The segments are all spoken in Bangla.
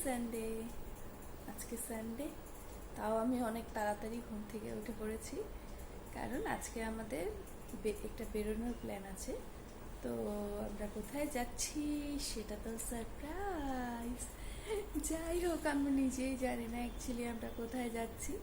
সানডে। আজকে সানডে, তাও আমি অনেক তাড়াতাড়ি ঘুম থেকে উঠে পড়েছি, কারণ আজকে আমাদের একটা বেরোনোর প্ল্যান আছে। তো আমরা কোথায় যাচ্ছি সেটা তো সারপ্রাইজ। যাই হোক, আমি নিজেই জানি না অ্যাকচুয়ালি আমরা কোথায় যাচ্ছি।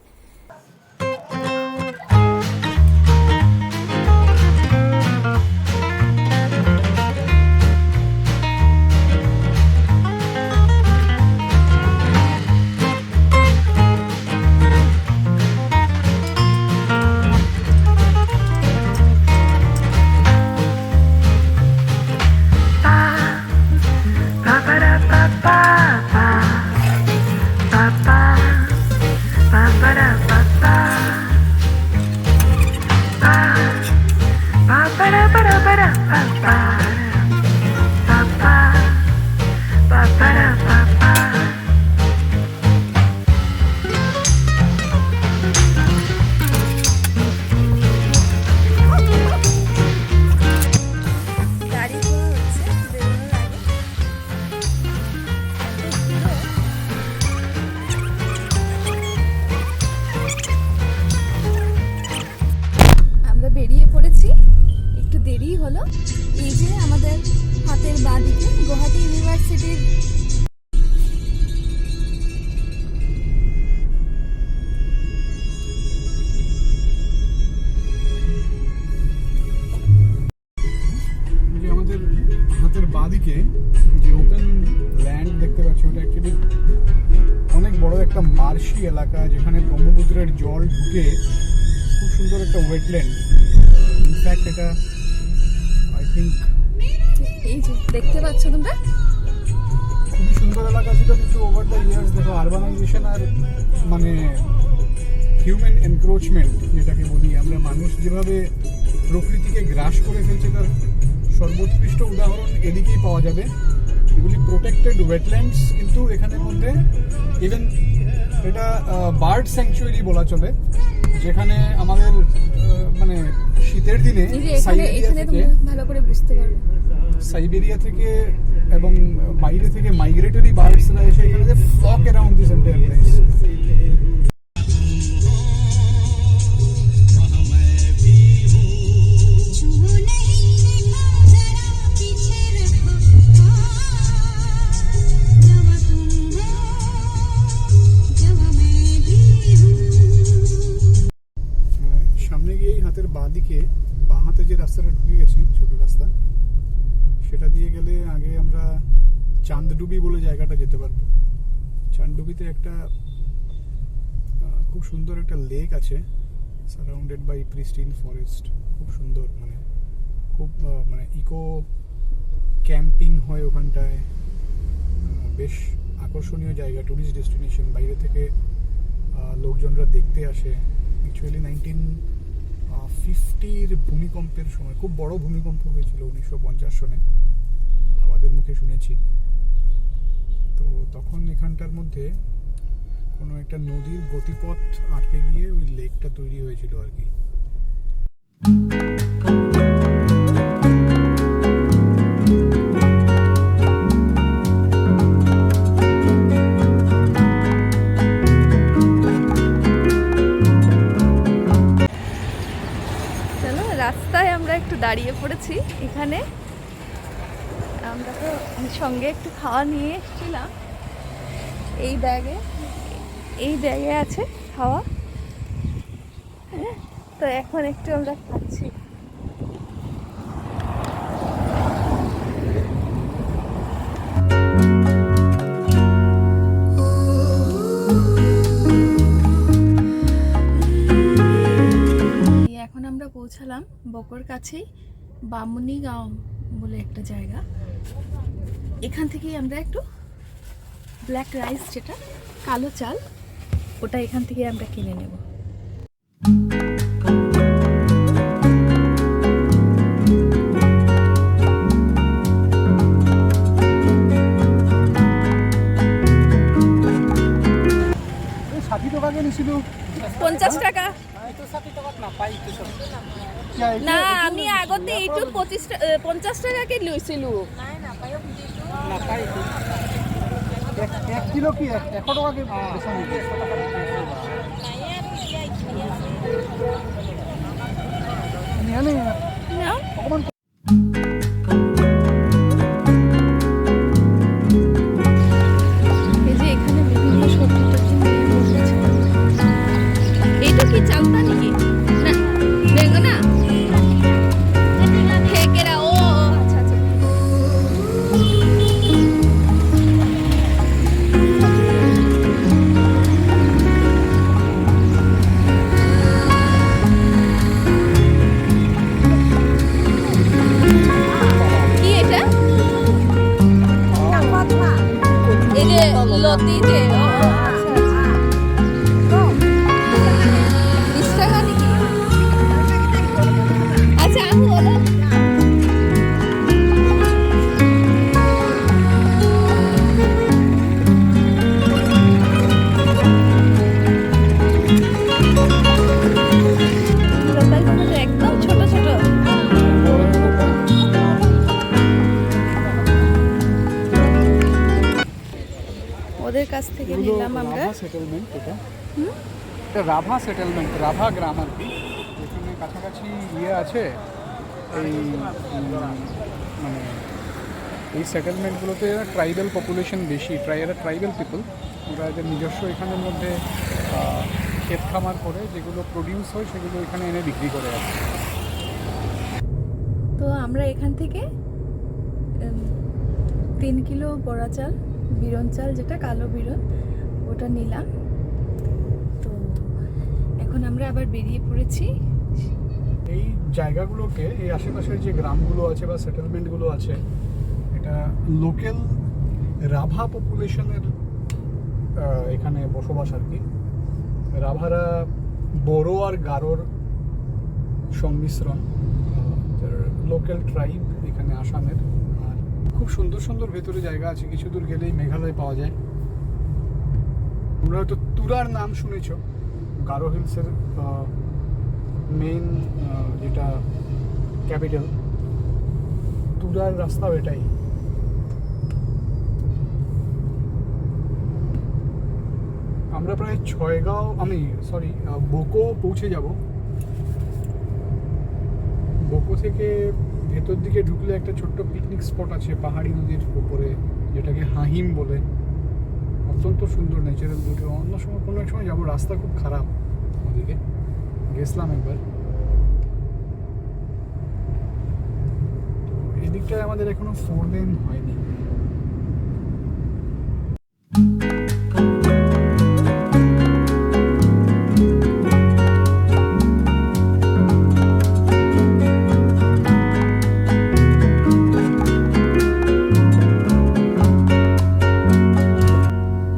বেরিয়ে পড়েছি, একটু দেরি হলো। এই যে আমাদের হাতের বাঁদিকে গুয়াহাটি ইউনিভার্সিটির আমাদের হাতের বাঁদিকে যে ওপেন ল্যান্ড দেখতে পাচ্ছি, ওটা অ্যাকচুয়ালি অনেক বড় একটা মার্শি এলাকা, যেখানে ব্রহ্মপুত্রের জল ঢুকে খুব সুন্দর একটা ওয়েটল্যান্ড। ইনফ্যাক্ট এটা আই থিঙ্ক এই যে দেখতে পাচ্ছ তোমরা, খুবই সুন্দর এলাকা ছিল, কিন্তু ওভার দ্য ইয়ার্স দেখো আরবানাইজেশন আর মানে হিউম্যান এনক্রোচমেন্ট যেটাকে বলি আমরা, মানুষ যেভাবে প্রকৃতিকে গ্রাস করে ফেলছে তার সর্বোৎকৃষ্ট উদাহরণ এদিকেই পাওয়া যাবে। এগুলি প্রোটেক্টেড ওয়েটল্যান্ডস, কিন্তু এখানের মধ্যে ইভেন এটা বার্ড স্যাংচুয়ারি বলা চলে, যেখানে আমাদের মানে শীতের দিনে সাইবেরিয়া থেকে এবং বাইরে থেকে মাইগ্রেটরি বার্ডসরা এসে এখানে flock around this entire place. সামনে গিয়েই হাতের বাঁদিকে বাঁ হাতে যে রাস্তাটা ঢুকে গেছি, ছোট রাস্তা, সেটা দিয়ে গেলে আগে আমরা চাঁদডুবি বলে জায়গাটা যেতে পারবো। চাঁদডুবিতে একটা খুব সুন্দর একটা লেক আছে, সারাউন্ডেড বাই প্রিস্টিন ফরেস্ট। খুব সুন্দর, মানে খুব মানে ইকো ক্যাম্পিং হয় ওখানটায়, বেশ আকর্ষণীয় জায়গা, টুরিস্ট ডেস্টিনেশন। বাইরে থেকে লোকজনরা দেখতে আসে। অ্যাকচুয়ালি 1950-র ভূমিকম্পের সময় খুব বড় ভূমিকম্প হয়েছিল 1950 সনে, আমাদের মুখে শুনেছি। তো তখন এখানটার মধ্যে কোনো একটা নদীর গতিপথ আটকে গিয়ে ওই লেকটা তৈরি হয়েছিল আর কি। রাস্তায় আমরা একটু দাঁড়িয়ে পড়েছি। এখানে আমরা তো সঙ্গে একটু খাওয়া নিয়ে এসেছিলাম, এই ব্যাগে আছে খাওয়া। তো এখন একটু আমরা খাচ্ছি। এখন আমরা পৌঁছালাম বকোর কাছেই বামুনি গাঁও বলে একটা জায়গা। এখান থেকেই আমরা একটু ব্ল্যাক রাইস, যেটা কালো চাল, ওটা এখান থেকে আমরা কিনে নেব। নিছিল 50 টাকা না, আমি আগতে এইটো 50 টাকাকে লৈছিলো। এক কিলো কি 100 টাকা কি বেচা নাকি? নিয়ে নে অকমান এই যে এখানে বিভিন্ন সবজি টবজি নিয়ে বসেছে। এইটা কি চালতা নাকি? না বেঙ্গনা থেকেরা ও আচ্ছা আচ্ছা। কি এটা? এই যে লতিতে ও আচ্ছা আচ্ছা। 20 টাকা নাকি? আচ্ছা আমি বলো লোকাল টমেটো একদম ছোট ছোট। ওদের কাছ থেকে নিলাম আমরা। রাভা সেটেলমেন্ট এটা। হুম? এটা রাভা সেটেলমেন্ট, রাভা গ্রাম আর কি। এখানে কাছাকাছি ইয়ে আছে এই মানে এই সেটেলমেন্টগুলোতে ট্রাইবাল পপুলেশন বেশি, ট্রাইবাল পিপল। ওরা এদের নিজস্ব এখানের মধ্যে ক্ষেত খামার করে যেগুলো প্রডিউস হয় সেগুলো এখানে এনে বিক্রি করে আর কি। তো আমরা এখান থেকে 3 কিলো বড়া চাল, বিরন চাল যেটা কালো বিরন, ওটা নিলাম। তো এখন আমরা আবার বেরিয়ে পড়েছি। এই জায়গাগুলোকে, এই আশেপাশের যে গ্রামগুলো আছে বা সেটেলমেন্টগুলো আছে, এটা লোকাল রাভা পপুলেশনের এখানে বসবাস আর কি। রাভারা বড়ো আর গারোর সংমিশ্রণ, লোকাল ট্রাইব এখানে আসামের। আর খুব সুন্দর সুন্দর ভেতরে জায়গা আছে, কিছু দূর গেলেই মেঘালয় পাওয়া যায়। তোমরা হয়তো তুরার নাম শুনেছ, গারো হিলসের মেইন যেটা ক্যাপিটাল, তুরার রাস্তাও এটাই। আমরা প্রায় বোকো পৌঁছে যাব। বোকো থেকে ভেতর দিকে ঢুকলে একটা ছোট্ট পিকনিক স্পট আছে পাহাড়ি নদীর উপরে, যেটাকে হাহিম বলে। অত্যন্ত সুন্দর ন্যাচারাল বিউটি। অন্য সময় কোনো এক সময় যাবো, রাস্তা খুব খারাপ ওদিকে, গেছিলাম একবার। তো এদিকটায় আমাদের এখনো 4 লেন হয়নি।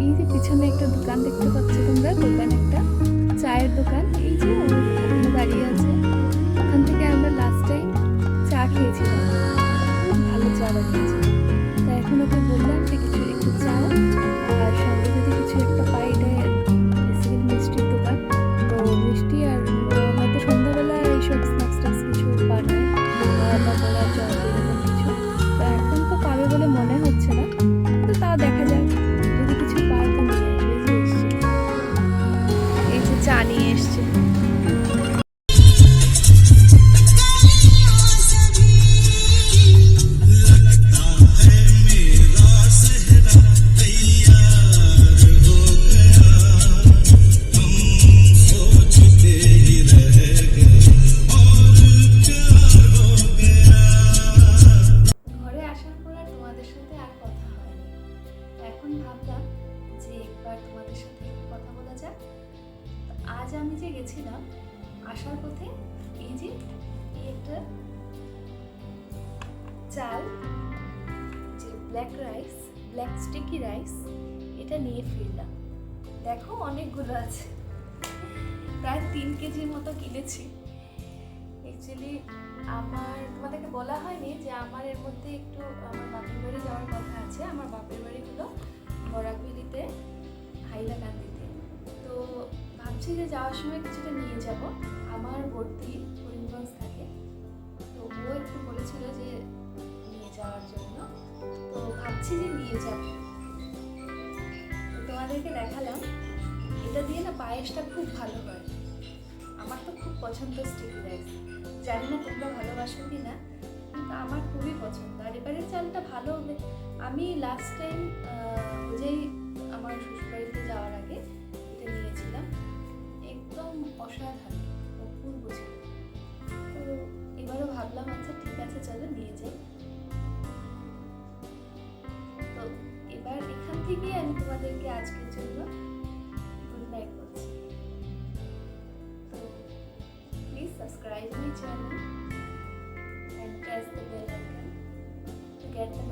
এই যে পিছনে একটা দোকান দেখতে পাচ্ছ তোমরা, দোকান একটা চায়ের দোকান। এই যে ওখানে দাঁড়িয়ে আছে, ওখান থেকে আমরা লাস্ট টাইম চা খেয়েছিলাম, খুব ভালো চা বানিয়েছে। তা এখন ওকে বললাম যে কিছু একটু চাও আর সঙ্গে যদি কিছু একটা পাই। এটা বেসিক্যালি মিষ্টির দোকান, তো মিষ্টি আর হয়তো সন্ধ্যাবেলা এইসব স্ন্যাক্স ট্যাক্স কিছু বানায় বা বলা চপ এরকম কিছু। তো এখন তো পাবে বলে মনে হচ্ছে না, কিন্তু তাও দেখা যাক, যদি কিছু পাই তো নিয়ে আসবে। যে এসছে, এই যে চা নিয়ে এসছে। ঘরে আসার পর আর তোমাদের সাথে আর কথা হয়নি। এখন ভাবলাম যে একবার তোমাদের সাথে একটু কথা বলা যাক। তো আজ আমি যে গেছিলাম আসার পথে, এই যে এই একটা চাল, যে black rice, black sticky rice, এটা নিয়ে ফিরলাম। দেখো অনেকগুলো আছে, প্রায় 3 কেজির মতো কিনেছি। অ্যাকচুয়ালি আমার তোমাদেরকে বলা হয়নি যে আমার এর মধ্যে একটু আমার বাপের বাড়ি যাওয়ার কথা আছে। আমার বাপের বাড়ি হলো বরাকভেলিতে, হাইলাকান্দিতে। তো ভাবছি যে যাওয়ার সময় কিছুটা নিয়ে যাব। আমার ভর্তি করিমগঞ্জ থাকে, তো ও একটু বলেছিল যে নিয়ে যাওয়ার জন্য, তো ভাবছি যে নিয়ে যাব। তোমাদেরকে দেখালাম, এটা দিয়ে না পায়েসটা খুব ভালো হয়। আমার তো খুব পছন্দ স্টিকি রাইস, জানি না তোমরা ভালোবাসো কি না, কিন্তু আমার খুবই পছন্দ। আর এবারের চালটা ভালো হবে। আমি লাস্ট টাইম যেই আমার শ্বশুরবাড়িতে যাওয়ার আগে এটা নিয়েছিলাম, একদম অসাধারণ, অপূর্ব ছিল। তো এবারও ভাবলাম আচ্ছা ঠিক আছে চলো নিয়ে যাই। তো এবার এখান থেকে আমি তোমাদেরকে আজকের জন্য গুড নাইট বলছি। তো please subscribe my channel and press the bell icon to get the